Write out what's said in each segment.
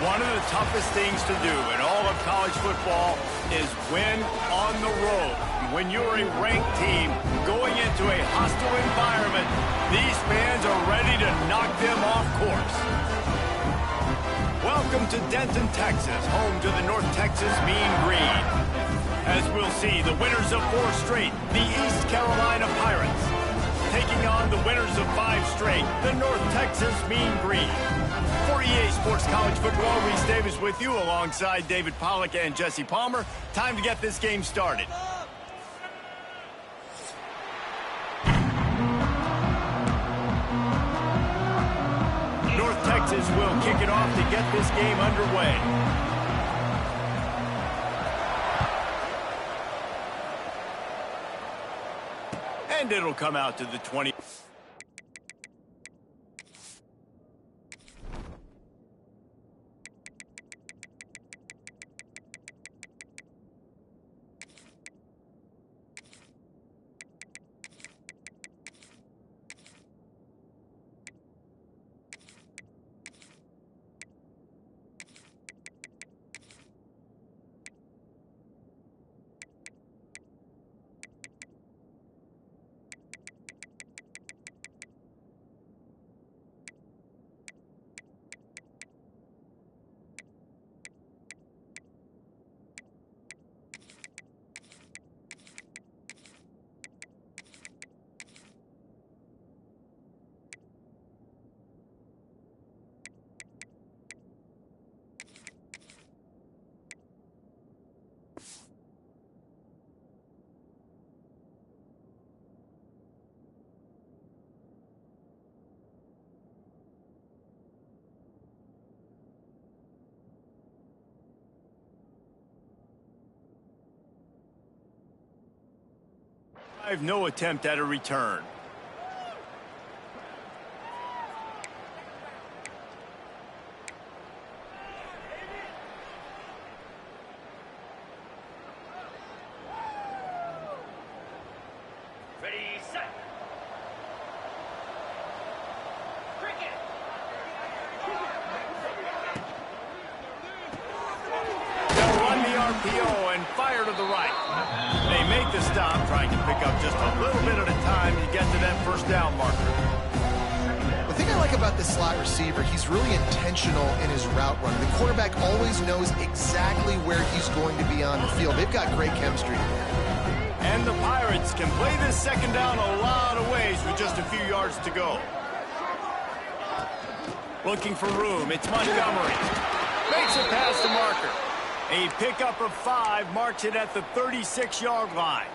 One of the toughest things to do in all of college football is win on the road. When you're a ranked team going into a hostile environment, these fans are ready to knock them off course. Welcome to Denton, Texas, home to the North Texas Mean Green. As we'll see, the winners of 4 straight, the East Carolina Pirates, taking on the winners of 5 straight, the North Texas Mean Green. For EA Sports College Football, Reese Davis with you alongside David Pollack and Jesse Palmer. Time to get this game started. North Texas will kick it off to get this game underway. And it'll come out to the 20. No attempt at a return. Ready, set. Cricket. They'll run the RPO and fire to the right. They make the stop, trying to pick up just a little bit at a time to get to that first down marker. The thing I like about this slot receiver, he's really intentional in his route run. The quarterback always knows exactly where he's going to be on the field. They've got great chemistry together. And the Pirates can play this second down a lot of ways with just a few yards to go. Looking for room, it's Montgomery. Makes it past the marker. A pickup of 5 marks it at the 36-yard line.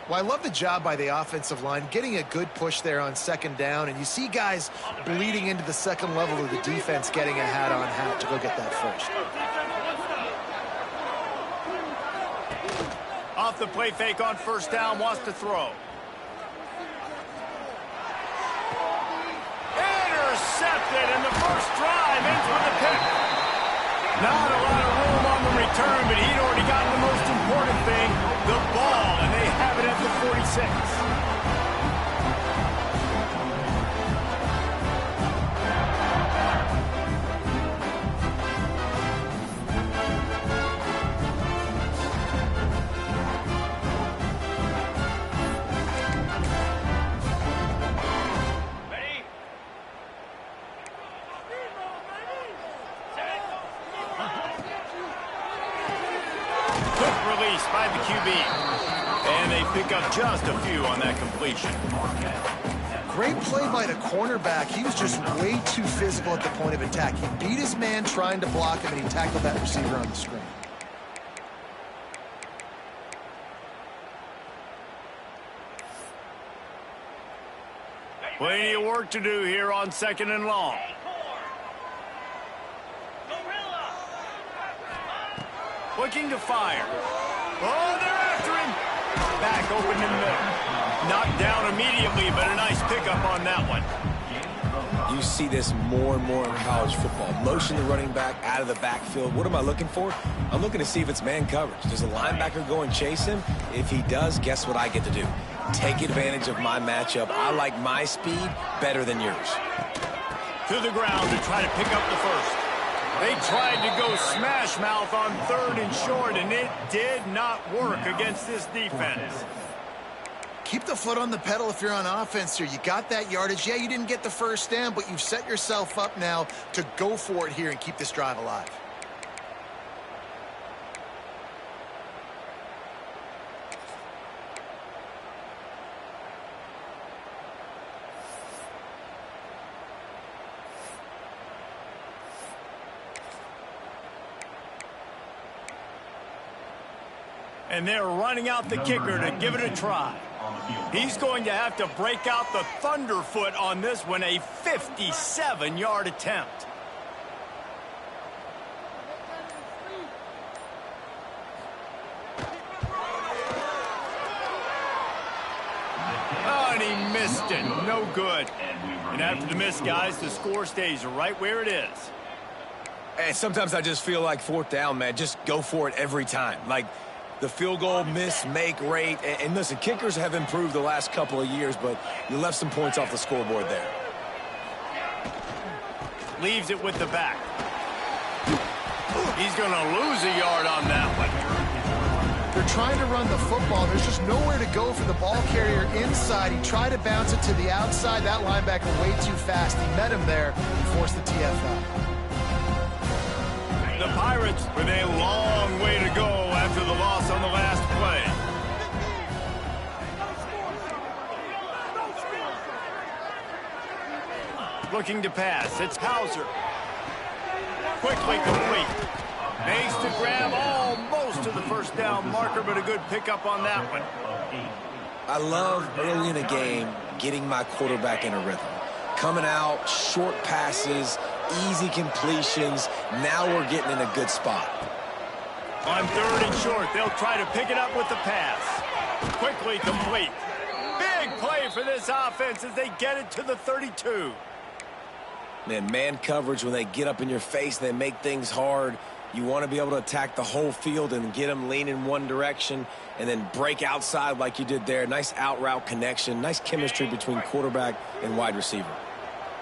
Well, I love the job by the offensive line, getting a good push there on second down, and you see guys bleeding into the second level of the defense getting a hat-on-hat to go get that first. Off the play fake on first down, wants to throw. Intercepted, and the first drive ends with a pick. Not a lot of room on the return, but he'd already gotten the most important thing, the ball, and they have it at the 46. By the QB. And they pick up just a few on that completion. Great play by the cornerback. He was just way too physical at the point of attack. He beat his man trying to block him, and he tackled that receiver on the screen. Plenty of work to do here on second and long. Looking to fire. Oh, they're after him. Back open in the middle. Knocked down immediately, but a nice pickup on that one. You see this more and more in college football. Motion the running back out of the backfield. What am I looking for? I'm looking to see if it's man coverage. Does a linebacker go and chase him? If he does, guess what I get to do? Take advantage of my matchup. I like my speed better than yours. To the ground to try to pick up the first. They tried to go smash mouth on 3rd and short, and it did not work against this defense. Keep the foot on the pedal if you're on offense here. You got that yardage. Yeah, you didn't get the first down, but you've set yourself up now to go for it here and keep this drive alive. And they're running out the kicker to give it a try. He's going to have to break out the thunderfoot on this one, a 57-yard attempt. Oh, and he missed it. No good. And after the miss, guys, the score stays right where it is. And sometimes I just feel like 4th down, man, just go for it every time. Like, the field goal miss-make rate. And listen, kickers have improved the last couple of years, but you left some points off the scoreboard there. Leaves it with the back. He's going to lose a yard on that one. They're trying to run the football. There's just nowhere to go for the ball carrier inside. He tried to bounce it to the outside. That linebacker way too fast. He met him there and forced the TFL. The Pirates with a long way to go after the loss on the last play. Looking to pass. It's Hauser. Quickly complete. Makes to grab almost to the first down marker, but a good pickup on that one. I love early in a game getting my quarterback in a rhythm. Coming out, short passes, easy completions. Now we're getting in a good spot. On 3rd and short, they'll try to pick it up with the pass. Quickly complete. Big play for this offense as they get it to the 32. Man coverage, when they get up in your face, they make things hard. You want to be able to attack the whole field and get them leaning one direction and then break outside like you did there. Nice out route connection, nice chemistry between quarterback and wide receiver.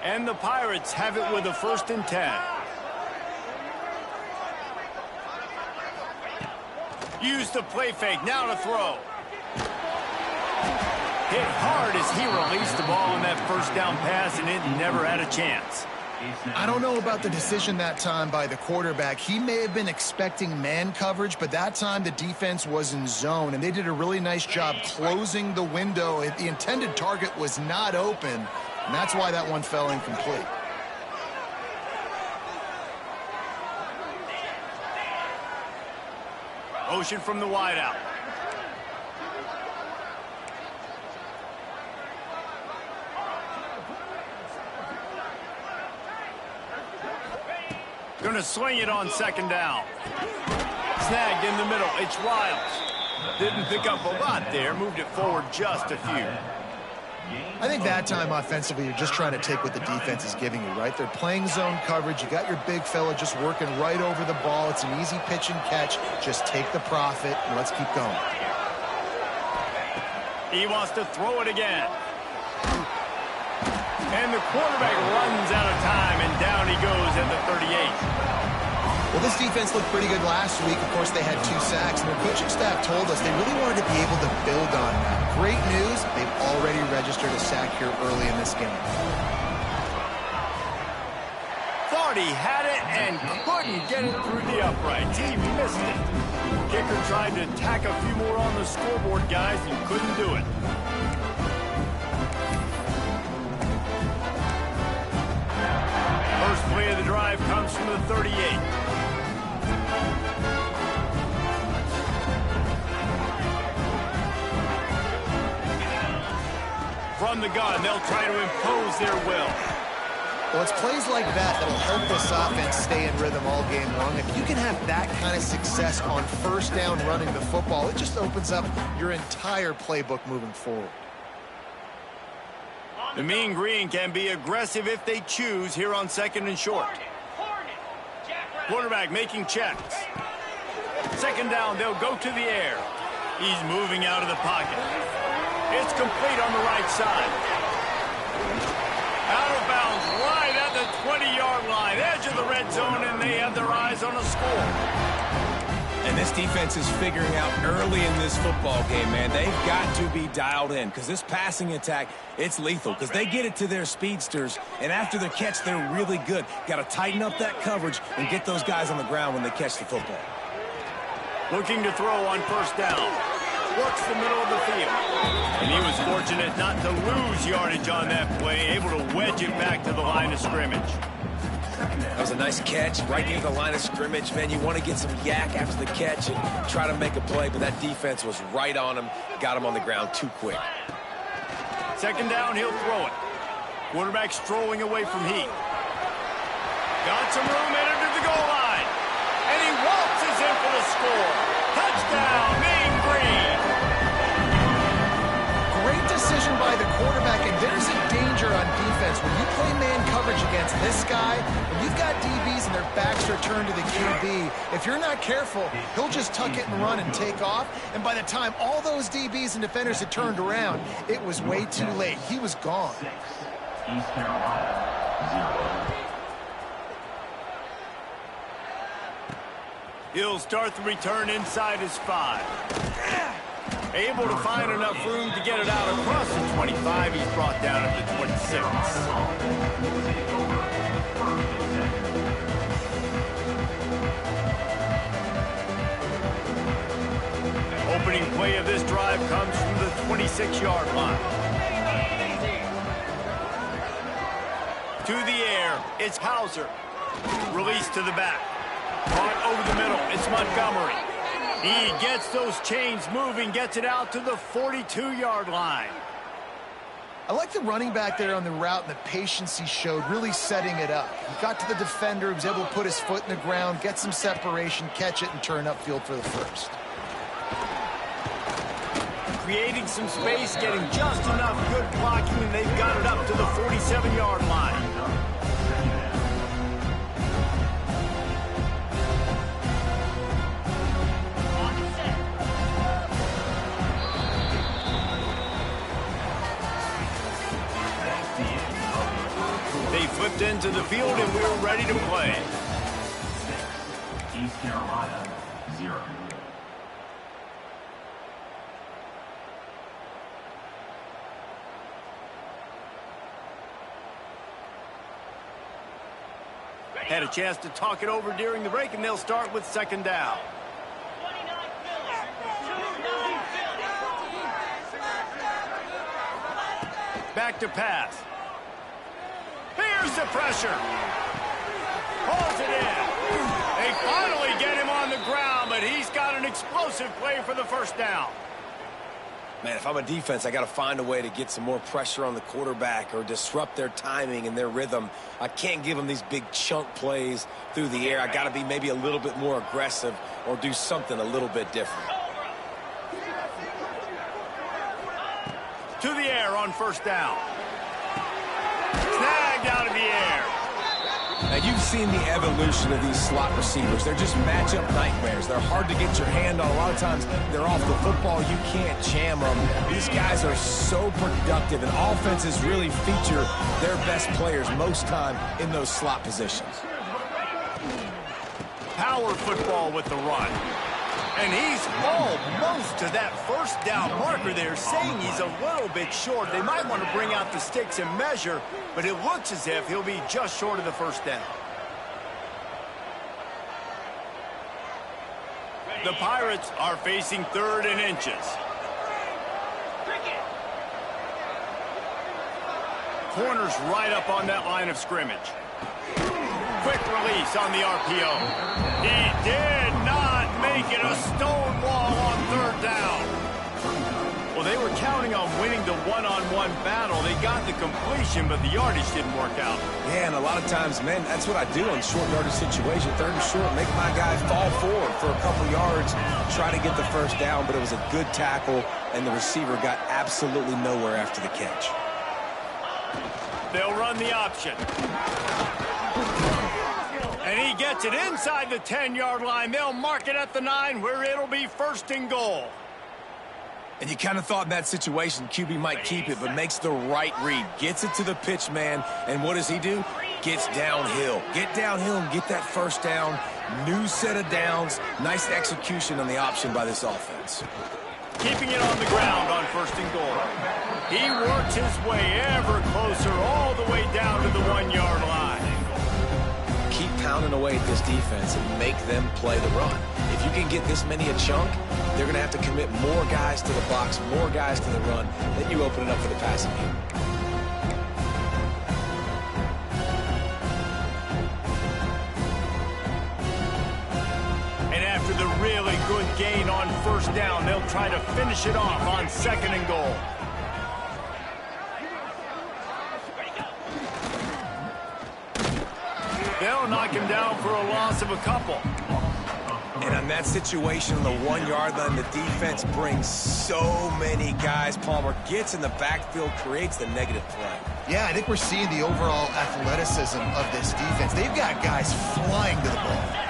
And the Pirates have it with a 1st and 10. Use the play fake, now to throw. Hit hard as he released the ball on that first down pass, and it never had a chance. I don't know about the decision that time by the quarterback. He may have been expecting man coverage, but that time the defense was in zone, and they did a really nice job closing the window. The intended target was not open, and that's why that one fell incomplete. Motion from the wideout. Going to swing it on 2nd down. Snagged in the middle. It's Riles. Didn't pick up a lot there. Moved it forward just a few. I think that time offensively, you're just trying to take what the defense is giving you, right? They're playing zone coverage. You got your big fella just working right over the ball. It's an easy pitch and catch. Just take the profit and let's keep going. He wants to throw it again. And the quarterback runs out of time, and down he goes at the 38. Well, this defense looked pretty good last week. Of course, they had 2 sacks, and their coaching staff told us they really wanted to be able to build on that. Great news, they've already registered a sack here early in this game. Thought he had it and couldn't get it through the uprights. He missed it. Kicker tried to tack a few more on the scoreboard, guys, and couldn't do it. First play of the drive comes from the 38. From the gun, they'll try to impose their will. Well, it's plays like that that'll help this offense stay in rhythm all game long. If you can have that kind of success on 1st down running the football, it just opens up your entire playbook moving forward. The Mean Green can be aggressive if they choose here on 2nd and short. Quarterback making checks. 2nd down, they'll go to the air. He's moving out of the pocket. It's complete on the right side. Out of bounds, right at the 20-yard line, edge of the red zone, and they have their eyes on a score. And this defense is figuring out early in this football game, man, they've got to be dialed in because this passing attack, it's lethal because they get it to their speedsters, and after the catch, they're really good. Got to tighten up that coverage and get those guys on the ground when they catch the football. Looking to throw on first down. Works the middle of the field. And he was fortunate not to lose yardage on that play, able to wedge it back to the line of scrimmage. That was a nice catch right near the line of scrimmage. Man, you want to get some yak after the catch and try to make a play, but that defense was right on him, got him on the ground too quick. Second down, he'll throw it. Quarterback strolling away from heat. Got some room, headed to the goal line. And he waltzes in for the score. Touchdown, Mean Green. Great decision by the quarterback, and there's a danger on defense. When you play man coverage against this guy, when you've got DBs and their backs are turned to the QB, if you're not careful, he'll just tuck it and run and take off. And by the time all those DBs and defenders had turned around, it was way too late. He was gone. East Carolina, 0. He'll start the return inside his 5. Able to find enough room to get it out across the 25. He's brought down at the 26. Opening play of this drive comes from the 26-yard line. To the air, it's Hauser. Release to the back. Caught over the middle, it's Montgomery. He gets those chains moving, gets it out to the 42-yard line. I like the running back there on the route and the patience he showed, really setting it up. He got to the defender, he was able to put his foot in the ground, get some separation, catch it, and turn upfield for the first. Creating some space, getting just enough good blocking, and they've got it up to the 47-yard line. They flipped into the field, and we're ready to play. East Carolina, 0. Had a chance to talk it over during the break, and they'll start with second down. Back to pass. Here's the pressure. Pulls it in. They finally get him on the ground, but he's got an explosive play for the first down. Man, if I'm a defense, I got to find a way to get some more pressure on the quarterback or disrupt their timing and their rhythm. I can't give them these big chunk plays through the air. I got to be maybe a little bit more aggressive or do something a little bit different. To the air on first down. Snagged out of the air. Now, you've seen the evolution of these slot receivers. They're just matchup nightmares. They're hard to get your hand on. A lot of times, they're off the football. You can't jam them. These guys are so productive, and offenses really feature their best players most time in those slot positions. Power football with the run. And he's almost to that first down marker there, saying he's a little bit short. They might want to bring out the sticks and measure, but it looks as if he'll be just short of the first down. The Pirates are facing 3rd and inches. Corners right up on that line of scrimmage. Quick release on the RPO. He did not make it a stone wall on 3rd down. Well, they were counting on winning the one-on-one battle. They got the completion, but the yardage didn't work out. Yeah, and a lot of times, man, that's what I do in short yardage situation. 3rd and short, make my guy fall forward for a couple yards, try to get the first down, but it was a good tackle, and the receiver got absolutely nowhere after the catch. They'll run the option. And he gets it inside the 10-yard line. They'll mark it at the 9, where it'll be 1st and goal. And you kind of thought in that situation QB might keep it, but makes the right read. Gets it to the pitch man, and what does he do? gets downhill. Get downhill and get that first down. New set of downs. Nice execution on the option by this offense. Keeping it on the ground on 1st and goal. He works his way ever closer all the way down to the 1-yard line. Keep pounding away at this defense and make them play the run. If you can get this many a chunk, they're going to have to commit more guys to the box, more guys to the run. Then you open it up for the passing game. And after the really good gain on 1st down, they'll try to finish it off on 2nd and goal. They'll knock him down for a loss of a couple. And on that situation on the 1-yard line, the defense brings so many guys. Palmer gets in the backfield, creates the negative play. Yeah, I think we're seeing the overall athleticism of this defense. They've got guys flying to the ball.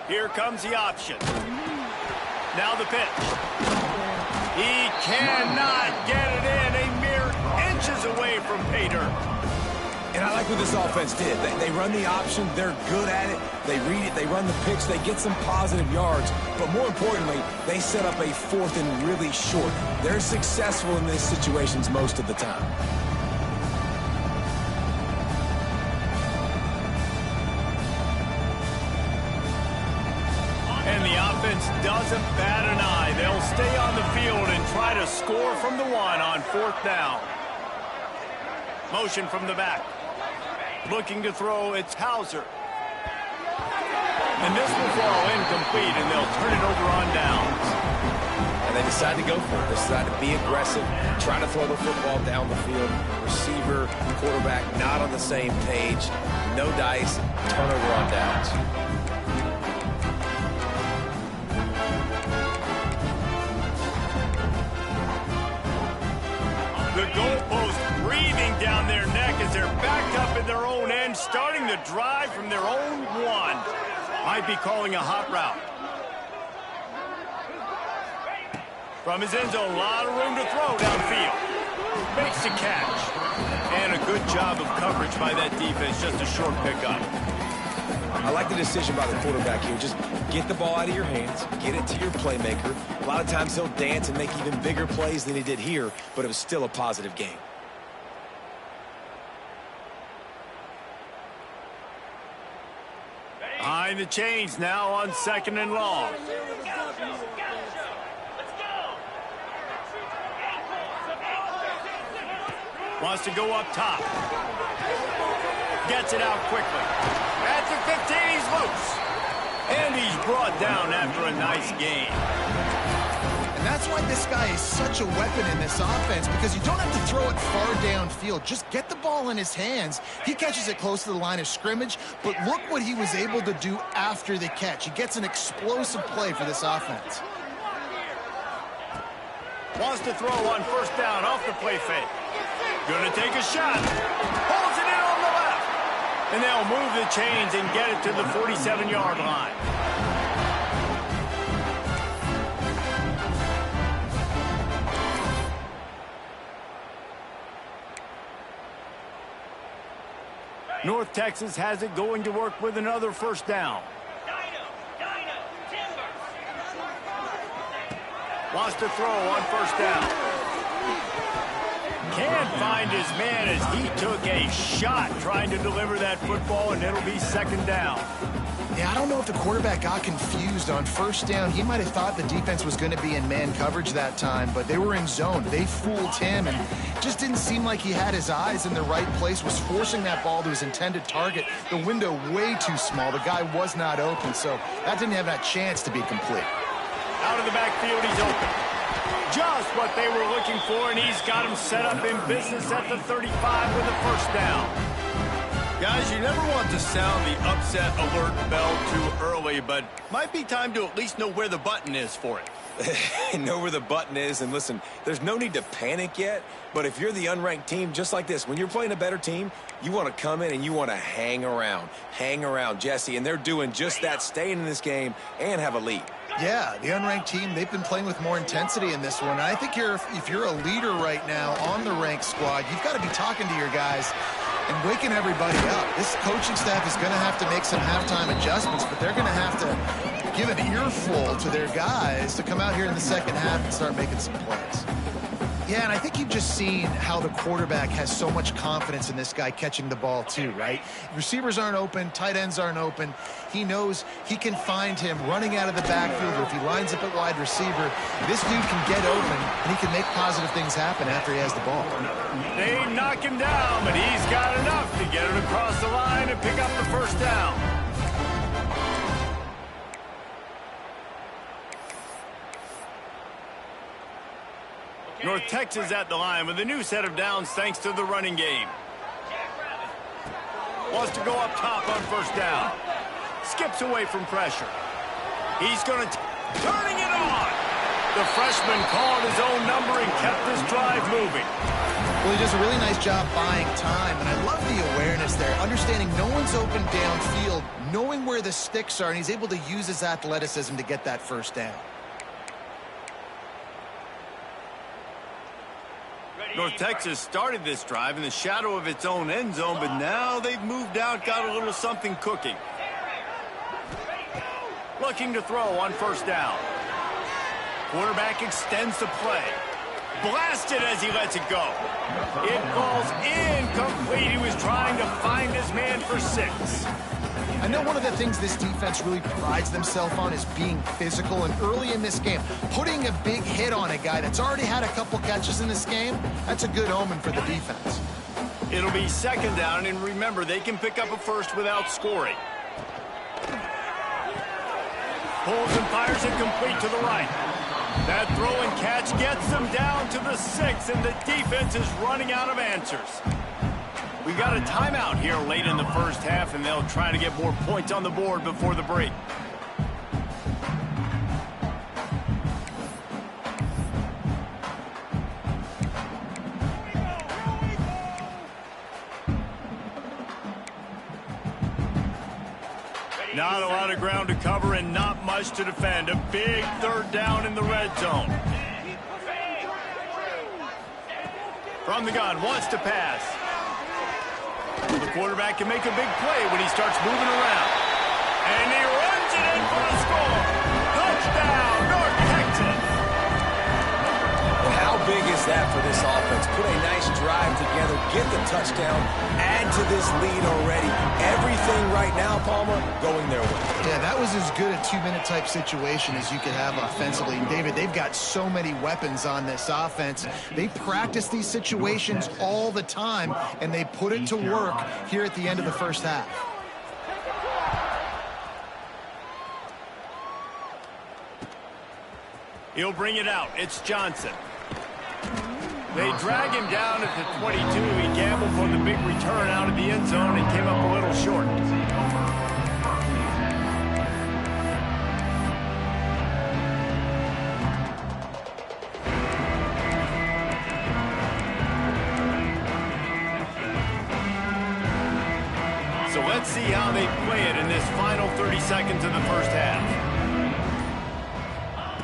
Here comes the option. Now the pitch. He cannot get it in. A mere inches away from pay dirt. And I like what this offense did. They run the option. They're good at it. They read it. They run the pitch. They get some positive yards. But more importantly, they set up a 4th and really short. They're successful in these situations most of the time. And the offense doesn't bat an eye. They'll stay on the field and try to score from the 1 on 4th down. Motion from the back. Looking to throw, it's Hauser. And this will fall incomplete, and they'll turn it over on downs. And they decide to go for it. They decide to be aggressive, try to throw the football down the field. Receiver, quarterback, not on the same page. No dice, turnover on downs. The goalpost breathing down their neck as they're backed up in their own end, starting the drive from their own 1. Might be calling a hot route. From his end zone, a lot of room to throw downfield. Makes the catch. And a good job of coverage by that defense, just a short pickup. I like the decision by the quarterback here. Just get the ball out of your hands, get it to your playmaker. A lot of times he'll dance and make even bigger plays than he did here, but it was still a positive game. Behind the chains now on 2nd and long. Wants to go up top. Gets it out quickly. At the 15, he's loose. And he's brought down after a nice gain. And that's why this guy is such a weapon in this offense, because you don't have to throw it far downfield. Just get the ball in his hands. He catches it close to the line of scrimmage, but look what he was able to do after the catch. He gets an explosive play for this offense. Wants to throw on 1st down off the play fake. Gonna take a shot. Holds it in on the left. And they'll move the chains and get it to the 47-yard line. North Texas has it going to work with another 1st down. Wants to throw on 1st down. Can't find his man as he took a shot trying to deliver that football, and it'll be 2nd down. Yeah, I don't know if the quarterback got confused on 1st down. He might have thought the defense was going to be in man coverage that time, but they were in zone. They fooled him, and just didn't seem like he had his eyes in the right place, was forcing that ball to his intended target. The window way too small. The guy was not open, so that didn't have that chance to be complete. Out of the backfield, he's open. Just what they were looking for, and he's got him set up in business at the 35 with a 1st down. Guys, you never want to sound the upset alert bell too early, but might be time to at least know where the button is for it. Know where the button is, and listen, there's no need to panic yet, but if you're the unranked team, just like this, when you're playing a better team, you want to come in and you want to hang around, Jesse, and they're doing just that, staying in this game and have a lead. Yeah, the unranked team, they've been playing with more intensity in this one. And I think if you're a leader right now on the ranked squad, you've got to be talking to your guys and waking everybody up. This coaching staff is going to have to make some halftime adjustments, but they're going to have to give an earful to their guys to come out here in the second half and start making some plays. Yeah, and I think you've just seen how the quarterback has so much confidence in this guy catching the ball too, right? Receivers aren't open, tight ends aren't open. He knows he can find him running out of the backfield, or if he lines up at wide receiver, this dude can get open, and he can make positive things happen after he has the ball. They knock him down, but he's got enough to get it across the line and pick up the first down. North Texas at the line with a new set of downs thanks to the running game. Wants to go up top on first down. Skips away from pressure. He's going to turning it on. The freshman called his own number and kept this drive moving. Well, he does a really nice job buying time, and I love the awareness there, understanding no one's open downfield, knowing where the sticks are, and he's able to use his athleticism to get that first down. North Texas started this drive in the shadow of its own end zone, but now they've moved out, got a little something cooking. Looking to throw on first down. Quarterback extends the play. Blasted as he lets it go. It falls incomplete. He was trying to find his man for 6. I know one of the things this defense really prides themselves on is being physical, and early in this game, putting a big hit on a guy that's already had a couple catches in this game, that's a good omen for the defense. It'll be second down, and remember, they can pick up a first without scoring. Pulls and fires it complete to the right. That throw and catch gets them down to the 6, and the defense is running out of answers. We got a timeout here late in the first half, and they'll try to get more points on the board before the break. Not a lot of ground to cover and not much to defend. A big third down in the red zone. From the gun, wants to pass. The quarterback can make a big play when he starts moving around. And he runs it in for a score. Touchdown, North Texas. Well, how big is that for this offense? Put a nice drive together, get the touchdown, add to this lead already. Everything right now, Palmer, going their way. Yeah, that was as good a 2-minute type situation as you could have offensively. And David, they've got so many weapons on this offense. They practice these situations all the time, and they put it to work here at the end of the first half. He'll bring it out. It's Johnson. They drag him down at the 22. He gambled for the big return out of the end zone and came up a little short. So let's see how they play it in this final 30 seconds of the first half.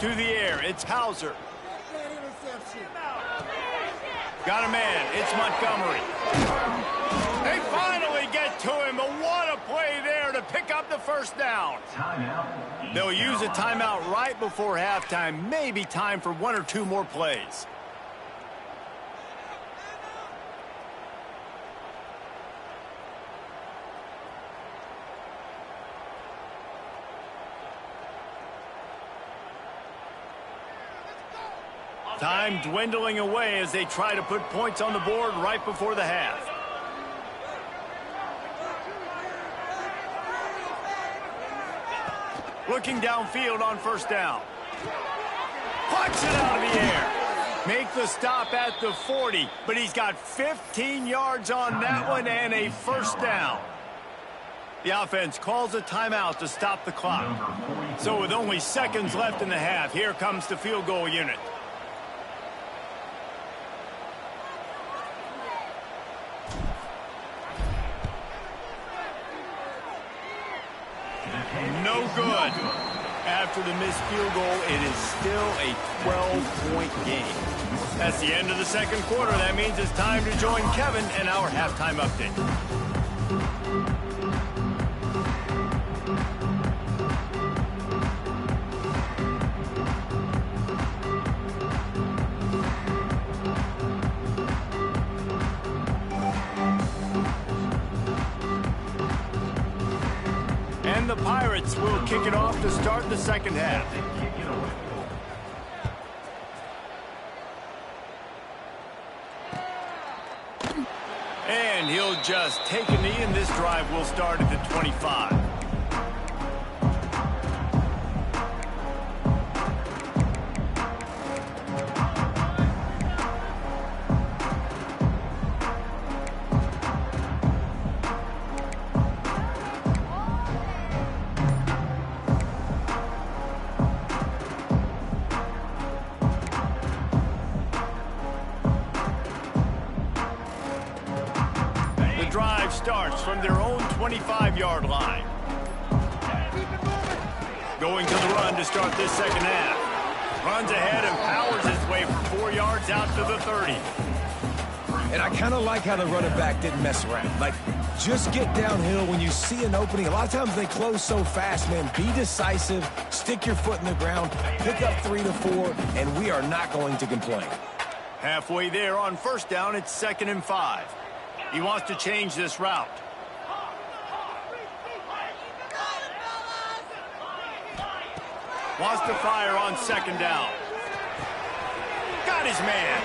To the air, it's Hauser. Got a man, it's Montgomery. They finally get to him, but what a play there to pick up the first down. They'll use a timeout right before halftime, maybe time for 1 or 2 more plays. Time dwindling away as they try to put points on the board right before the half. Looking downfield on first down. Plucks it out of the air. Make the stop at the 40, but he's got 15 yards on that one and a first down. The offense calls a timeout to stop the clock. So with only seconds left in the half, here comes the field goal unit. No good. After the missed field goal, it is still a 12-point game. That's the end of the second quarter. That means it's time to join Kevin and our halftime update. And the Pirates will kick it off to start the second half. And he'll just take a knee, and this drive will start at the 25. Drive starts from their own 25-yard line. Going to the run to start this second half. Runs ahead and powers his way for 4 yards out to the 30. And I kind of like how the running back didn't mess around. Like, just get downhill when you see an opening. A lot of times they close so fast, man. Be decisive, stick your foot in the ground, pick up 3 to 4, and we are not going to complain. Halfway there on first down, it's 2nd and 5. He wants to change this route. Wants to fire on 2nd down. Got his man.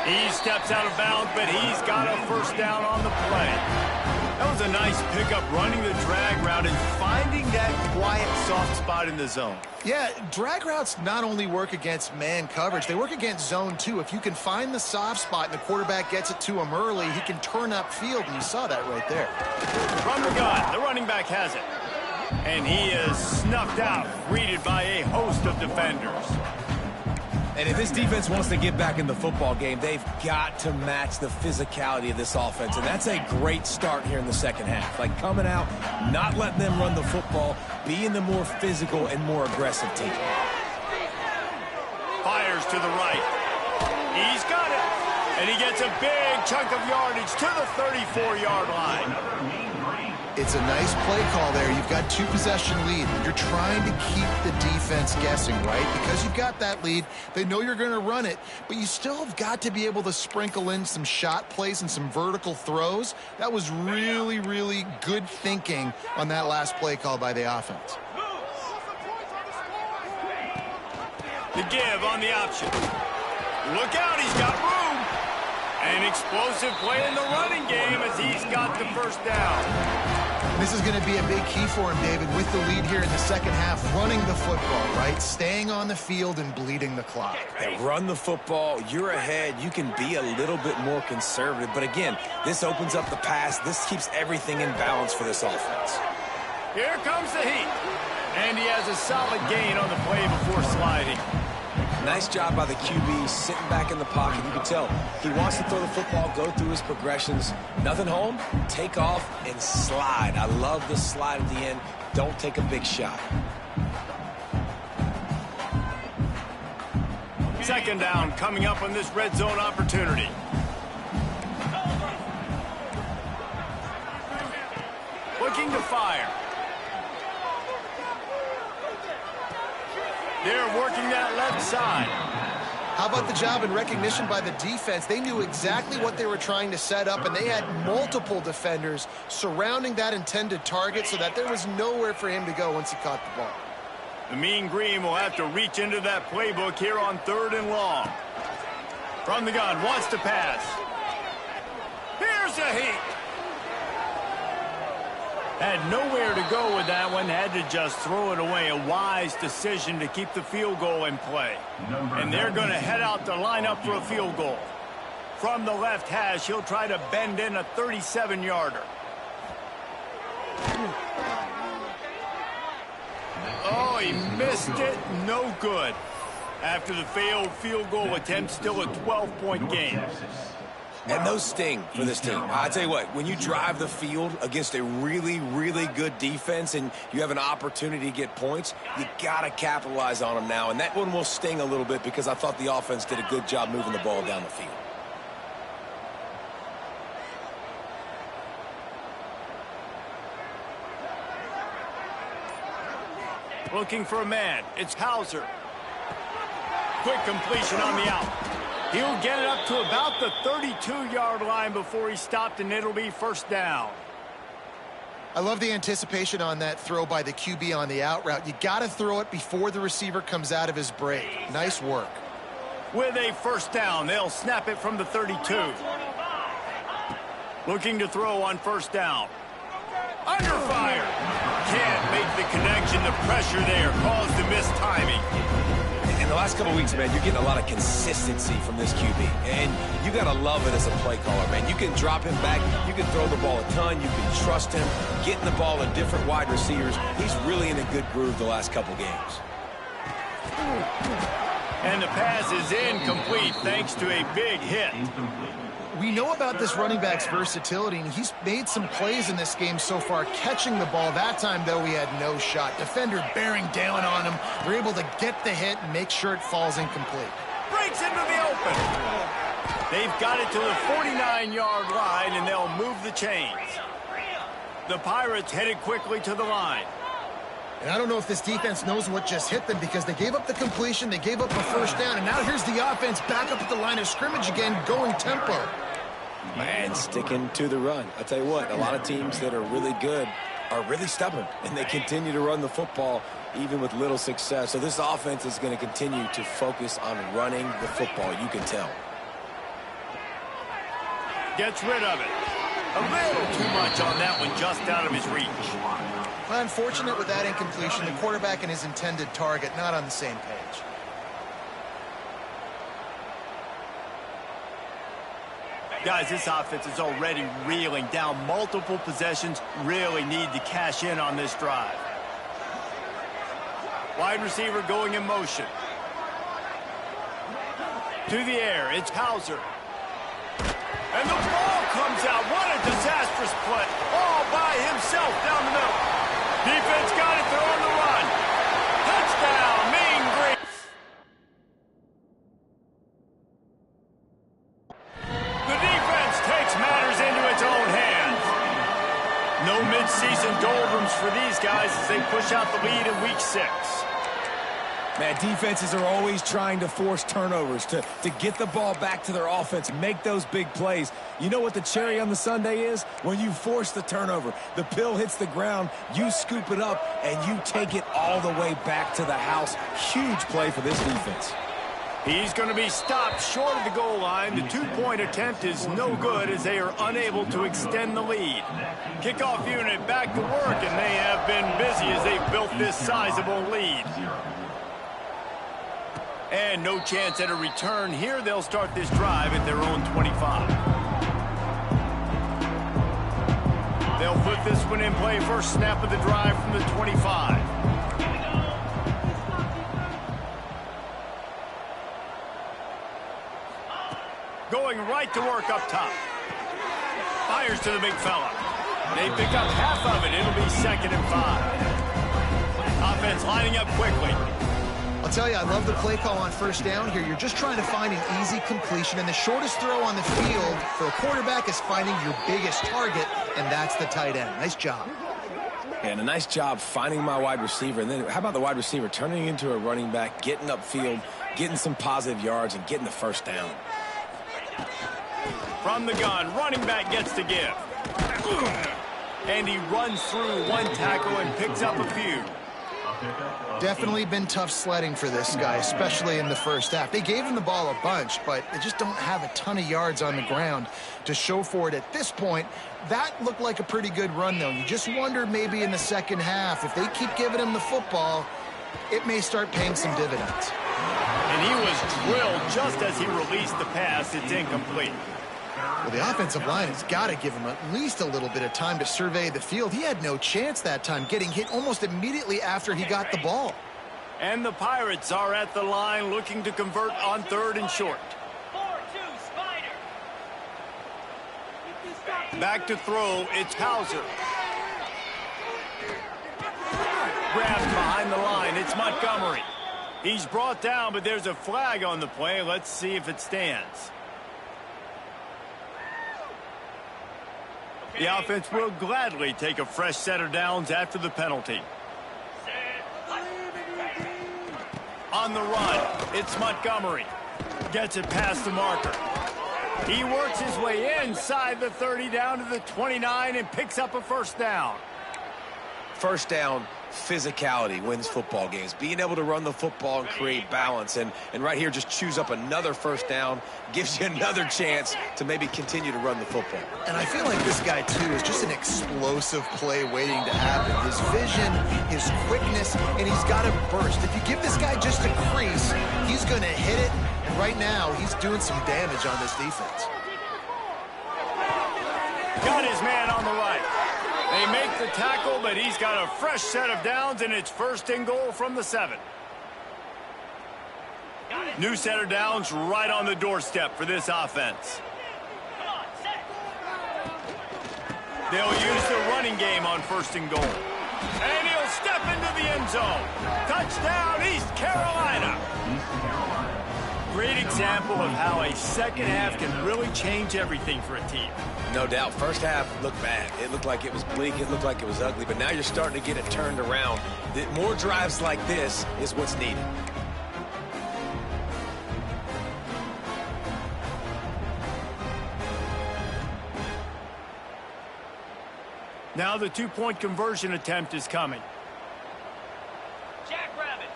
He steps out of bounds, but he's got a first down on the play. That was a nice pickup, running the drag route and finding that quiet, soft spot in the zone. Yeah, drag routes not only work against man coverage, they work against zone too. If you can find the soft spot and the quarterback gets it to him early, he can turn upfield, and you saw that right there. From the gun, the running back has it. And he is snuffed out, greeted by a host of defenders. And if this defense wants to get back in the football game, they've got to match the physicality of this offense. And that's a great start here in the second half. Like, coming out, not letting them run the football, being the more physical and more aggressive team. Fires to the right. He's got it. And he gets a big chunk of yardage to the 34-yard line. It's a nice play call there. You've got 2-possession lead. You're trying to keep the defense guessing, right? Because you've got that lead, they know you're going to run it, but you still have got to be able to sprinkle in some shot plays and some vertical throws. That was really, really good thinking on that last play call by the offense. The give on the option. Look out, he's got room. An explosive play in the running game as he's got the first down. This is going to be a big key for him, David, with the lead here in the second half, running the football, right? Staying on the field and bleeding the clock. Hey, run the football. You're ahead. You can be a little bit more conservative. But again, this opens up the pass. This keeps everything in balance for this offense. Here comes the heat. And he has a solid gain on the play before sliding. Nice job by the QB, sitting back in the pocket. You can tell he wants to throw the football, go through his progressions. Nothing home, take off, and slide. I love the slide at the end. Don't take a big shot. 2nd down coming up on this red zone opportunity. Looking to fire. They're working that left side. How about the job and recognition by the defense? They knew exactly what they were trying to set up, and they had multiple defenders surrounding that intended target so that there was nowhere for him to go once he caught the ball. The Mean Green will have to reach into that playbook here on 3rd and long. From the gun, wants to pass. Here's a heat. Had nowhere to go with that one, had to just throw it away. A wise decision to keep the field goal in play. And they're going to head out to line up for a field goal. From the left hash, he'll try to bend in a 37-yarder. Oh, he missed it. No good. After the failed field goal attempt, still a 12-point game. And those sting for this team. I tell you what, when you drive the field against a really, really good defense and you have an opportunity to get points, you got to capitalize on them now. And that one will sting a little bit because I thought the offense did a good job moving the ball down the field. Looking for a man. It's Hauser. Quick completion on the out. He'll get it up to about the 32-yard line before he stopped, and it'll be first down. I love the anticipation on that throw by the QB on the out route. You got to throw it before the receiver comes out of his break. Nice work. With a first down, they'll snap it from the 32. Looking to throw on first down. Under fire. Can't make the connection. The pressure there caused the missed timing. In the last couple of weeks, man, you're getting a lot of consistency from this QB. And you got to love it as a play caller, man. You can drop him back. You can throw the ball a ton. You can trust him. Getting the ball to different wide receivers. He's really in a good groove the last couple games. And the pass is incomplete thanks to a big hit. We know about this running back's versatility, and he's made some plays in this game so far, catching the ball. That time, though, he had no shot. Defender bearing down on him. They're able to get the hit and make sure it falls incomplete. Breaks into the open. They've got it to the 49-yard line, and they'll move the chains. The Pirates headed quickly to the line. And I don't know if this defense knows what just hit them because they gave up the completion, they gave up a first down, and now here's the offense back up at the line of scrimmage again, going tempo. Man, sticking to the run. I tell you what, a lot of teams that are really good are really stubborn, and they continue to run the football even with little success. So this offense is going to continue to focus on running the football, you can tell. Gets rid of it. A little too much on that one, just out of his reach. Well, unfortunate with that incompletion, the quarterback and his intended target not on the same page. Guys, this offense is already reeling down multiple possessions. Really need to cash in on this drive. Wide receiver going in motion. To the air, it's Hauser. And the ball comes out. What a disastrous play. All by himself down the middle. Defense got it. They're on the run. Touchdown, Mean Green. The defense takes matters into its own hands. No midseason doldrums for these guys as they push out the lead in Week 6. Man, defenses are always trying to force turnovers to get the ball back to their offense, make those big plays. You know what the cherry on the sundae is? When you force the turnover, the pill hits the ground, you scoop it up, and you take it all the way back to the house. Huge play for this defense. He's going to be stopped short of the goal line. The two-point attempt is no good as they are unable to extend the lead. Kickoff unit back to work, and they have been busy as they've built this sizable lead. And no chance at a return here. They'll start this drive at their own 25. They'll put this one in play. First snap of the drive from the 25. Going right to work up top. Fires to the big fella. They pick up half of it. It'll be 2nd and 5. Offense lining up quickly. I'll tell you, I love the play call on first down here. You're just trying to find an easy completion, and the shortest throw on the field for a quarterback is finding your biggest target, and that's the tight end. Nice job. And a nice job finding my wide receiver. And then how about the wide receiver turning into a running back, getting upfield, getting some positive yards, and getting the first down. From the gun, running back gets to give. And he runs through one tackle and picks up a few. Definitely been tough sledding for this guy, especially in the first half. They gave him the ball a bunch, but they just don't have a ton of yards on the ground to show for it at this point. That looked like a pretty good run, though. You just wonder maybe in the second half, if they keep giving him the football, it may start paying some dividends. And he was drilled just as he released the pass. It's incomplete. Well, the offensive line has got to give him at least a little bit of time to survey the field. He had no chance that time, getting hit almost immediately after he got the ball. And the Pirates are at the line looking to convert on 3rd and short. Back to throw, it's Hauser. Grabbed behind the line, it's Montgomery. He's brought down, but there's a flag on the play. Let's see if it stands. The offense will gladly take a fresh set of downs after the penalty. On the run, it's Montgomery. Gets it past the marker. He works his way inside the 30 down to the 29 and picks up a first down. First down, physicality wins football games. Being able to run the football and create balance. And right here, just choose up another first down. Gives you another chance to maybe continue to run the football. And I feel like this guy, too, is just an explosive play waiting to happen. His vision, his quickness, and he's got a burst. If you give this guy just a crease, he's going to hit it. And right now, he's doing some damage on this defense. Got his man on the right. They make the tackle, but he's got a fresh set of downs, and it's 1st and goal from the 7. New set of downs right on the doorstep for this offense. They'll use the running game on 1st and goal. And he'll step into the end zone. Touchdown, East Carolina. Great example of how a second half can really change everything for a team. No doubt. First half looked bad. It looked like it was bleak. It looked like it was ugly. But now you're starting to get it turned around. More drives like this is what's needed. Now the 2-point conversion attempt is coming. Jackrabbit.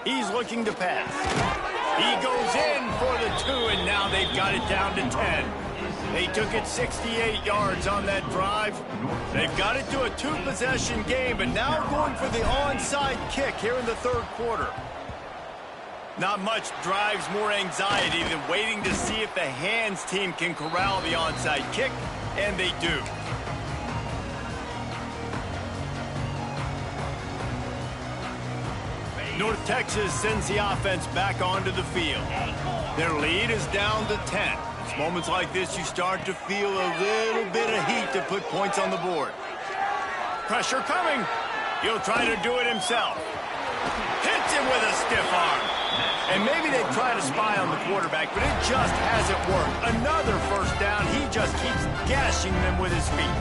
He's looking to pass. He goes in for the 2, and now they've got it down to 10. They took it 68 yards on that drive. They've got it to a 2-possession game, but now going for the onside kick here in the 3rd quarter. Not much drives more anxiety than waiting to see if the hands team can corral the onside kick, and they do. North Texas sends the offense back onto the field. Their lead is down to 10. It's moments like this you start to feel a little bit of heat to put points on the board. Pressure coming. He'll try to do it himself. Hits him with a stiff arm. And maybe they try to spy on the quarterback, but it just hasn't worked. Another first down. He just keeps gashing them with his feet.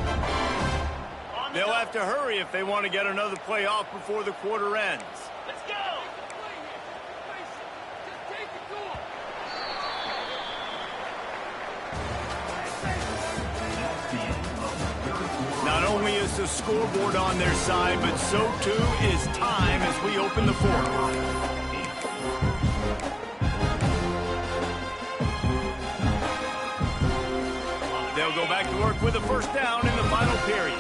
They'll have to hurry if they want to get another play off before the quarter ends. Let's go. Not only is the scoreboard on their side, but so too is time as we open the 4th. They'll go back to work with a first down in the final period.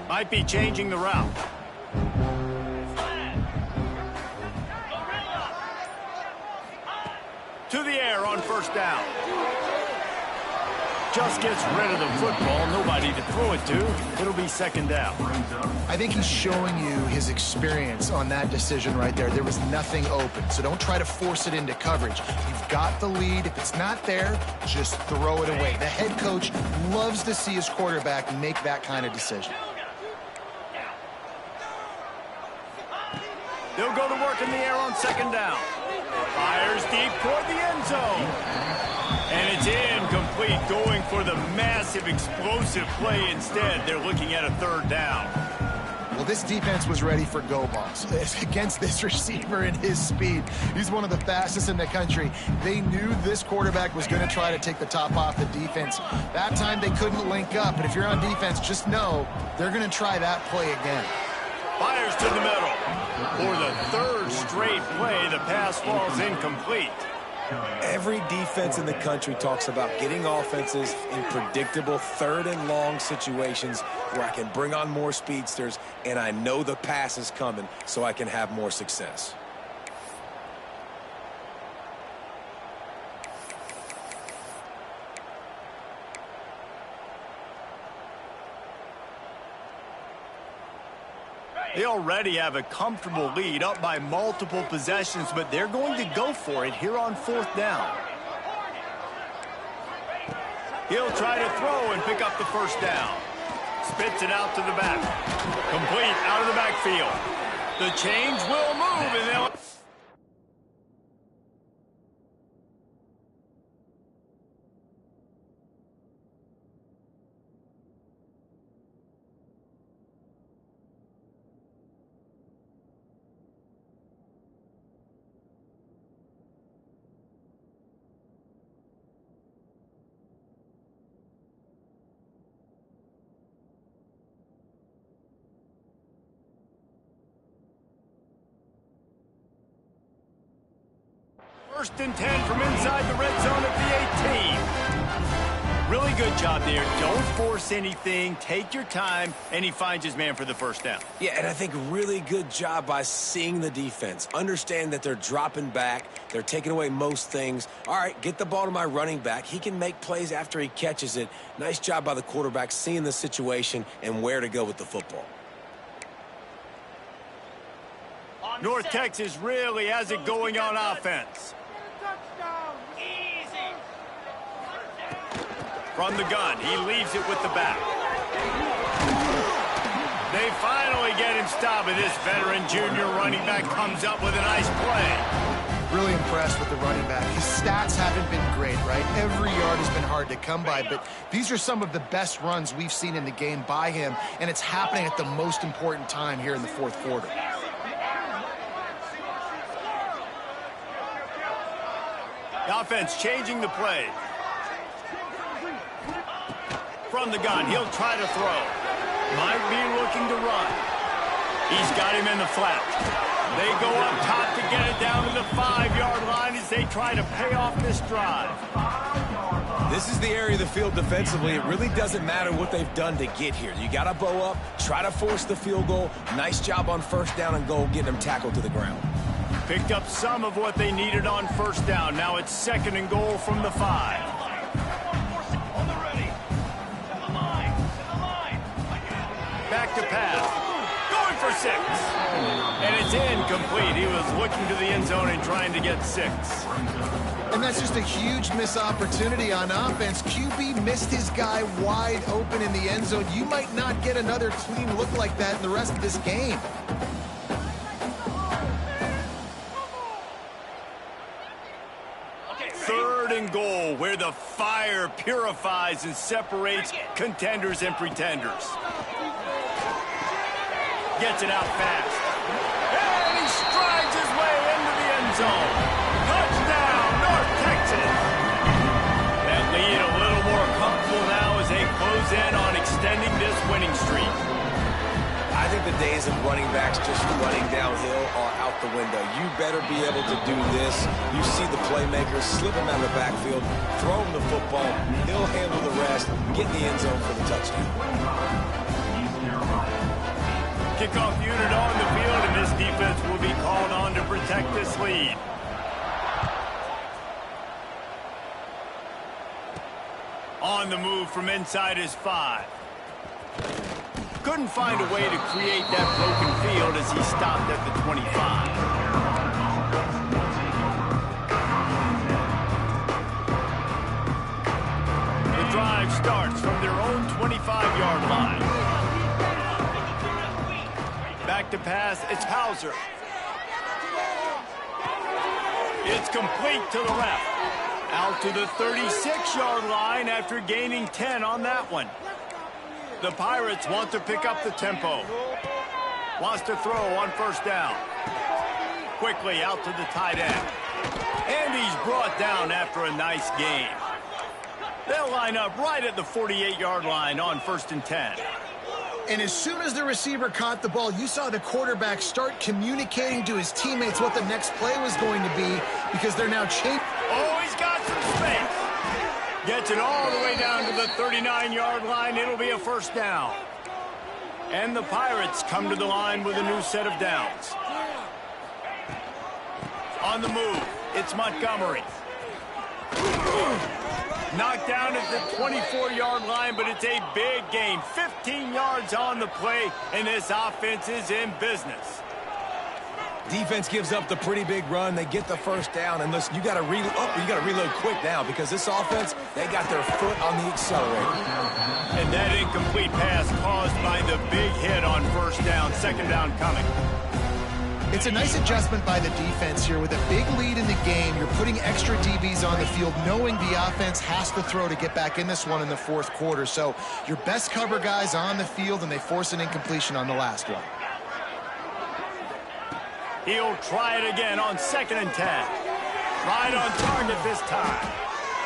Might be changing the route. To the air on first down. Just gets rid of the football. Nobody to throw it to. It'll be 2nd down. I think he's showing you his experience on that decision right there. There was nothing open, so don't try to force it into coverage. You've got the lead. If it's not there, just throw it away. The head coach loves to see his quarterback make that kind of decision. They'll go to work in the air on 2nd down. Fires deep toward the end zone. And it's incomplete, going for the massive explosive play instead. They're looking at a 3rd down. Well, this defense was ready for go balls. Against this receiver and his speed, he's one of the fastest in the country. They knew this quarterback was going to try to take the top off the defense. That time they couldn't link up, but if you're on defense, just know they're going to try that play again. Fires to the middle. For the third straight play, the pass falls incomplete. Every defense in the country talks about getting offenses in predictable third and long situations where I can bring on more speedsters and I know the pass is coming so I can have more success. They already have a comfortable lead, up by multiple possessions, but they're going to go for it here on 4th down. He'll try to throw and pick up the first down. Spits it out to the back. Complete out of the backfield. The chains will move, and they'll... First and 10 from inside the red zone at the 18. Really good job there. Don't force anything. Take your time, and he finds his man for the first down. Yeah, and I think really good job by seeing the defense. Understand that they're dropping back. They're taking away most things. All right, get the ball to my running back. He can make plays after he catches it. Nice job by the quarterback seeing the situation and where to go with the football. North Texas really has it going on offense. From the gun, he leaves it with the back. They finally get him stopped, and this veteran junior running back comes up with a nice play. Really impressed with the running back. His stats haven't been great, right? Every yard has been hard to come by, but these are some of the best runs we've seen in the game by him, and it's happening at the most important time here in the 4th quarter. The offense changing the play. From the gun, he'll try to throw. Might be looking to run. He's got him in the flat. They go up top to get it down to the 5-yard line as they try to pay off this drive. This is the area of the field defensively. It really doesn't matter what they've done to get here. You got to bow up, try to force the field goal. Nice job on first down and goal, getting them tackled to the ground. Picked up some of what they needed on first down. Now it's 2nd and goal from the 5. Back to pass. Going for 6. And it's incomplete. He was looking to the end zone and trying to get 6. And that's just a huge missed opportunity on offense. QB missed his guy wide open in the end zone. You might not get another clean look like that in the rest of this game. Third and goal, where the fire purifies and separates contenders and pretenders. Gets it out fast. And he strides his way into the end zone. Touchdown, North Texas. That lead a little more comfortable now as they close in on extending this winning streak. I think the days of running backs just running downhill are out the window. You better be able to do this. You see the playmakers slip him out of the backfield, throw him the football, he'll handle the rest, get in the end zone for the touchdown. Kickoff unit on the field, and this defense will be called on to protect this lead. On the move from inside his 5. Couldn't find a way to create that broken field as he stopped at the 25. The drive starts from their own 25-yard line. Back to pass, it's Hauser. It's complete to the left. Out to the 36-yard line after gaining 10 on that one. The Pirates want to pick up the tempo. Wants to throw on first down. Quickly out to the tight end. And he's brought down after a nice gain. They'll line up right at the 48-yard line on 1st and 10. And as soon as the receiver caught the ball, you saw the quarterback start communicating to his teammates what the next play was going to be because they're now changing. Oh, he's got some space. Gets it all the way down to the 39-yard line. It'll be a first down. And the Pirates come to the line with a new set of downs. On the move, it's Montgomery. Knocked down at the 24-yard line, but it's a big gain. 15 yards on the play, and this offense is in business. Defense gives up the pretty big run. They get the first down, and listen, you got to reload quick now because this offense, they got their foot on the accelerator. And that incomplete pass caused by the big hit on first down. Second down coming. It's a nice adjustment by the defense here. With a big lead in the game, you're putting extra DBs on the field, knowing the offense has to throw to get back in this one in the fourth quarter. So your best cover guys on the field, and they force an incompletion on the last one. He'll try it again on 2nd and 10. Right on target this time.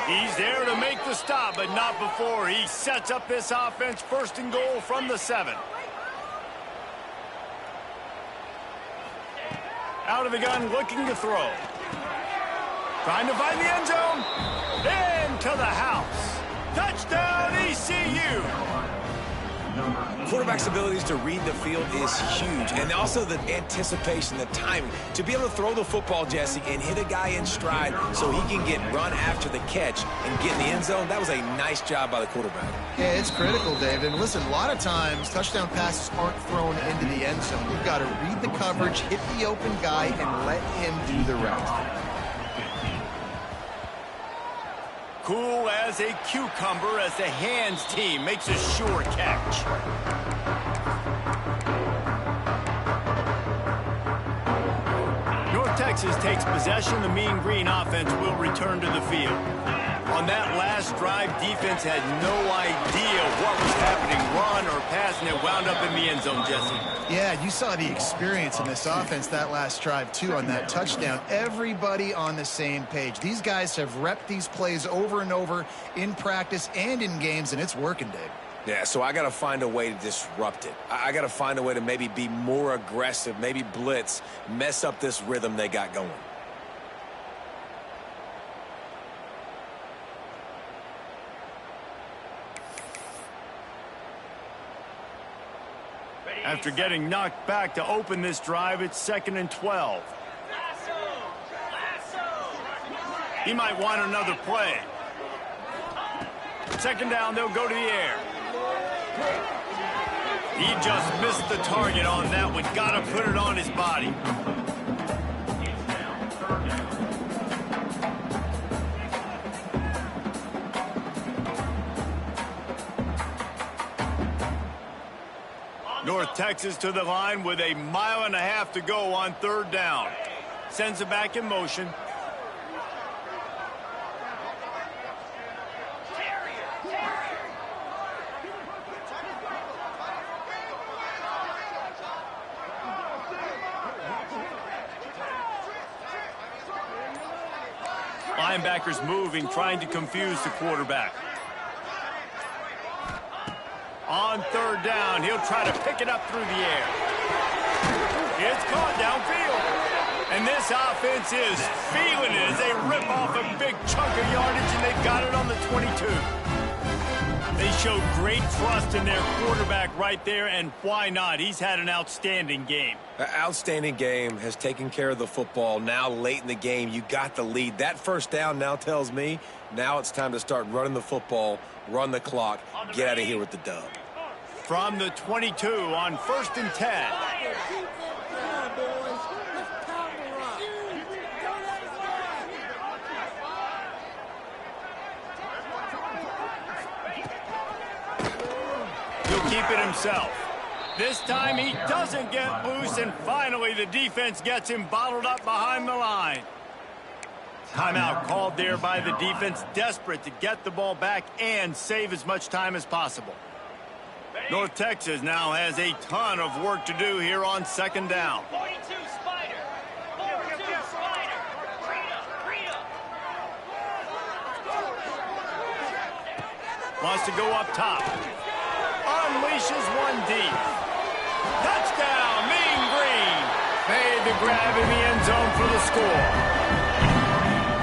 He's there to make the stop, but not before he sets up this offense. 1st and goal from the 7. Out of the gun, looking to throw. Trying to find the end zone. Into the house. Touchdown, ECU. Quarterback's abilities to read the field is huge, and also the anticipation, the timing. To be able to throw the football, Jesse, and hit a guy in stride so he can get run after the catch and get in the end zone, that was a nice job by the quarterback. Yeah, it's critical, David. And listen, a lot of times touchdown passes aren't thrown into the end zone. You've got to read the coverage, hit the open guy, and let him do the rest. Cool as a cucumber as the hands team makes a sure catch. North Texas takes possession. The Mean Green offense will return to the field. On that last drive, defense had no idea what was happening, run or pass, and it wound up in the end zone, Jesse. Yeah, you saw the experience in this offense that last drive, too, on that touchdown. Everybody on the same page. These guys have repped these plays over and over in practice and in games, and it's working, Dave. Yeah, so I got to find a way to disrupt it. I got to find a way to maybe be more aggressive, maybe blitz, mess up this rhythm they got going. After getting knocked back to open this drive, it's 2nd and 12. He might want another play. 2nd down, they'll go to the air. He just missed the target on that one. Got to put it on his body. North Texas to the line with 1.5 miles to go on 3rd down. Sends it back in motion. Linebackers moving, trying to confuse the quarterback. On 3rd down, he'll try to pick it up through the air. It's caught downfield. And this offense is feeling it as they rip off a big chunk of yardage, and they've got it on the 22. They showed great trust in their quarterback right there, and why not? He's had an outstanding game. An outstanding game, has taken care of the football. Now late in the game, you got the lead. That 1st down now tells me now it's time to start running the football, run the clock, get out of here with the dub. From the 22 on 1st and 10. He'll keep it himself. This time he doesn't get loose, and finally the defense gets him bottled up behind the line. Timeout called there by the defense, desperate to get the ball back and save as much time as possible. North Texas now has a ton of work to do here on second down. 42 Spider. 42 Spider. Rita. Wants to go up top. Unleashes one deep. Touchdown, Mean Green. Made the grab in the end zone for the score.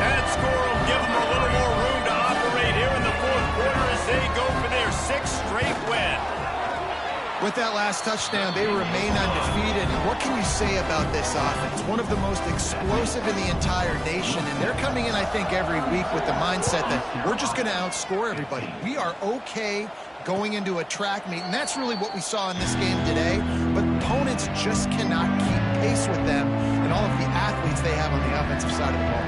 That score will give them a little more room to operate here in the fourth quarter as they go for their 6th straight win. With that last touchdown, they remain undefeated. And what can you say about this offense? One of the most explosive in the entire nation. And they're coming in, I think, every week with the mindset that we're just going to outscore everybody. We are okay going into a track meet. And that's really what we saw in this game today. But opponents just cannot keep pace with them and all of the athletes they have on the offensive side of the ball.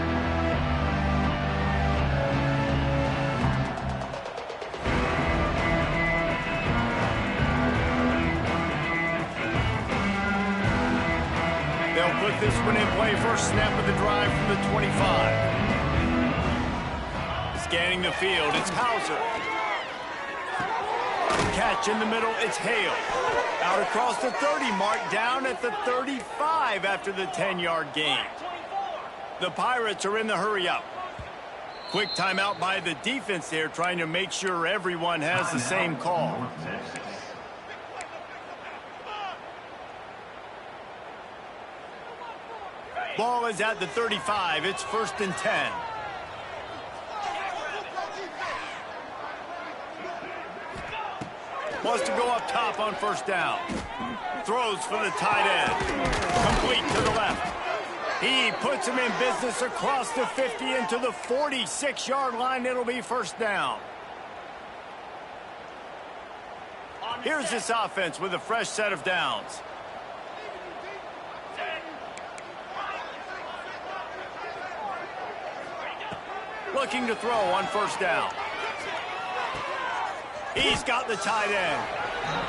They'll put this one in play. First snap of the drive from the 25. Scanning the field, it's Hauser. Catch in the middle, it's Hale. Out across the 30 mark, down at the 35 after the 10-yard gain. The Pirates are in the hurry-up. Quick timeout by the defense there, trying to make sure everyone has the same call. Ball is at the 35. It's 1st and 10. Wants to go up top on first down. Throws for the tight end. Complete to the left. He puts him in business across the 50 into the 46-yard line. It'll be first down. Here's this offense with a fresh set of downs. Looking to throw on first down. He's got the tight end.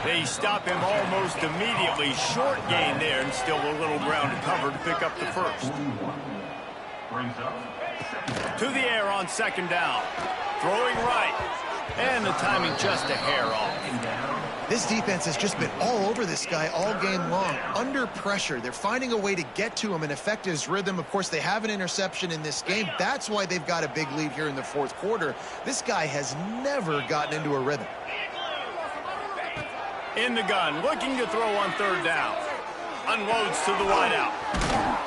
They stop him almost immediately. Short gain there and still a little ground to cover to pick up the first. To the air on second down. Throwing right. And the timing just a hair off. This defense has just been all over this guy all game long. Under pressure, they're finding a way to get to him and affect his rhythm. Of course, they have an interception in this game. That's why they've got a big lead here in the fourth quarter. This guy has never gotten into a rhythm. In the gun, looking to throw on third down. Unloads to the wideout.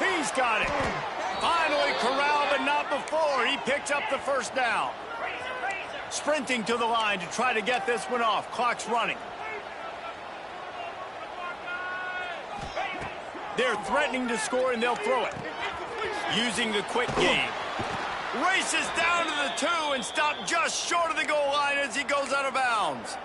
He's got it. Finally corralled, but not before. He picks up the first down. Sprinting to the line to try to get this one off. Clock's running. They're threatening to score, and they'll throw it. Using the quick game. Races down to the 2 and stopped just short of the goal line as he goes out of bounds.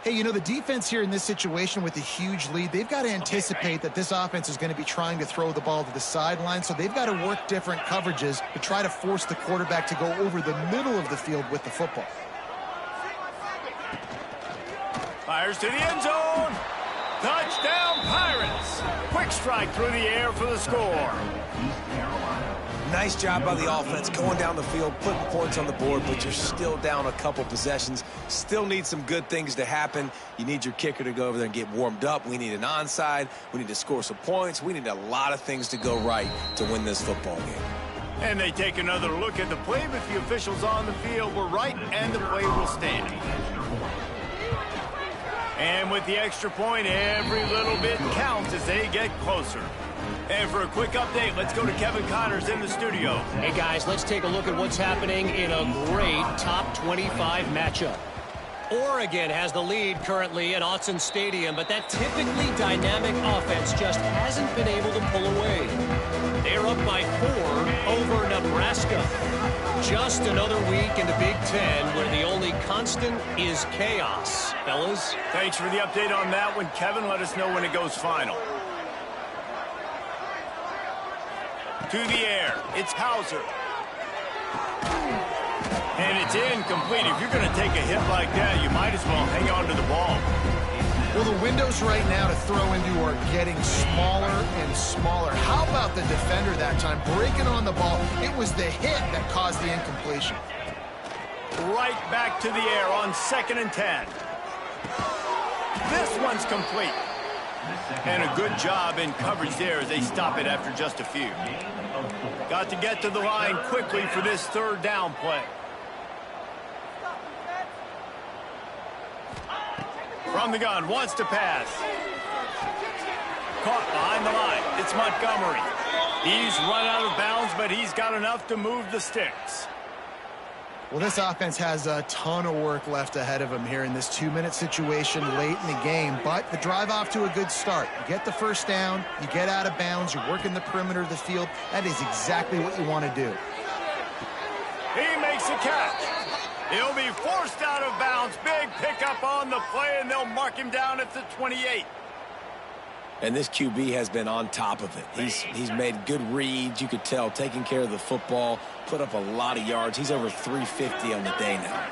Hey, you know, the defense here in this situation with a huge lead, they've got to anticipate that this offense is going to be trying to throw the ball to the sideline, so they've got to work different coverages to try to force the quarterback to go over the middle of the field with the football. Fires to the end zone. Touchdown, Pirates. Quick strike through the air for the score. Nice job by the offense going down the field, putting points on the board, but you're still down a couple possessions. Still need some good things to happen. You need your kicker to go over there and get warmed up. We need an onside. We need to score some points. We need a lot of things to go right to win this football game. And they take another look at the play, but the officials on the field were right, and the play will stand. And with the extra point, every little bit counts as they get closer. And for a quick update, let's go to Kevin Connors in the studio. Hey, guys, let's take a look at what's happening in a great top 25 matchup. Oregon has the lead currently at Autzen Stadium, but that typically dynamic offense just hasn't been able to pull away. They're up by 4 over Nebraska. Just another week in the Big Ten where the only constant is chaos. Fellas? Thanks for the update on that one, Kevin. Let us know when it goes final. To the air, it's Hauser. And it's incomplete. If you're going to take a hit like that, you might as well hang on to the ball. Well, the windows right now to throw into are getting smaller and smaller. How about the defender that time breaking on the ball? It was the hit that caused the incompletion. Right back to the air on 2nd and 10. This one's complete. And a good job in coverage there as they stop it after just a few. Got to get to the line quickly for this third down play. From the gun, wants to pass. Caught behind the line. It's Montgomery. He's run out of bounds, but he's got enough to move the sticks. Well, this offense has a ton of work left ahead of them here in this 2-minute situation late in the game, but the drive off to a good start. You get the first down, you get out of bounds, you're working the perimeter of the field. That is exactly what you want to do. He makes a catch. He'll be forced out of bounds. Big pickup on the play, and they'll mark him down at the 28. And this QB has been on top of it. He's made good reads. You could tell, taking care of the football, put up a lot of yards. He's over 350 on the day now.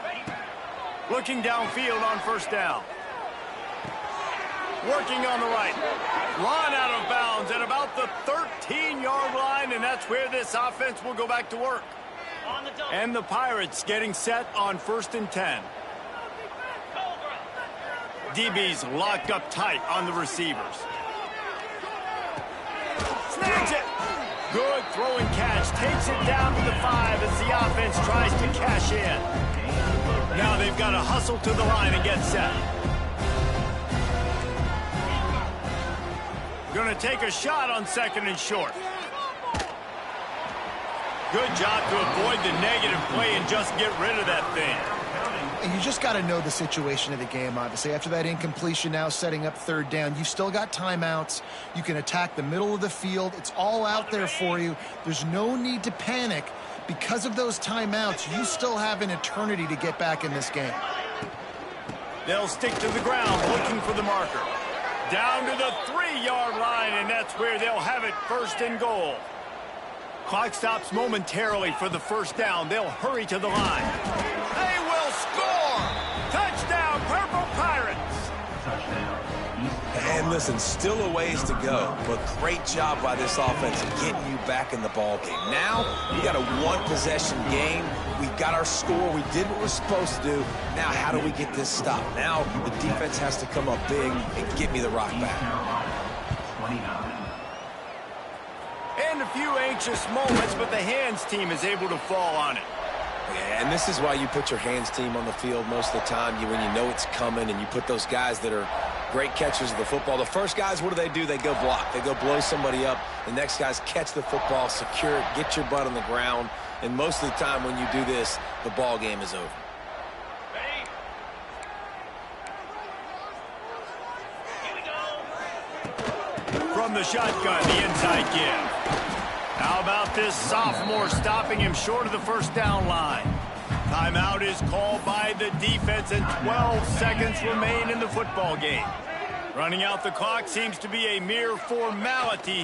Looking downfield on first down. Working on the right. Run out of bounds at about the 13-yard line, and that's where this offense will go back to work. And the Pirates getting set on 1st and 10. DB's locked up tight on the receivers. Snags it. Good throwing catch. Takes it down to the 5 as the offense tries to cash in. Now they've got to hustle to the line and get set. Going to take a shot on 2nd and short. Good job to avoid the negative play and just get rid of that thing. And you just got to know the situation of the game, obviously. After that incompletion, now setting up 3rd down, you've still got timeouts. You can attack the middle of the field. It's all out there for you. There's no need to panic. Because of those timeouts, you still have an eternity to get back in this game. They'll stick to the ground looking for the marker. Down to the 3-yard line, and that's where they'll have it 1st and goal. Clock stops momentarily for the first down. They'll hurry to the line. They will score! Touchdown, Purple Pirates! And listen, still a ways to go, but great job by this offense of getting you back in the ball game. Now, we got a one-possession game. We got our score. We did what we're supposed to do. Now, how do we get this stopped? Now, the defense has to come up big and get me the rock back. 29. And a few anxious moments, but the hands team is able to fall on it. Yeah, and this is why you put your hands team on the field most of the time, when you know it's coming, and you put those guys that are great catchers of the football. The first guys, what do? They go block. They go blow somebody up. The next guys catch the football, secure it, get your butt on the ground. And most of the time when you do this, the ball game is over. From the shotgun, the inside give. How about this sophomore stopping him short of the first down line? Timeout is called by the defense, and 12 seconds remain in the football game. Running out the clock seems to be a mere formality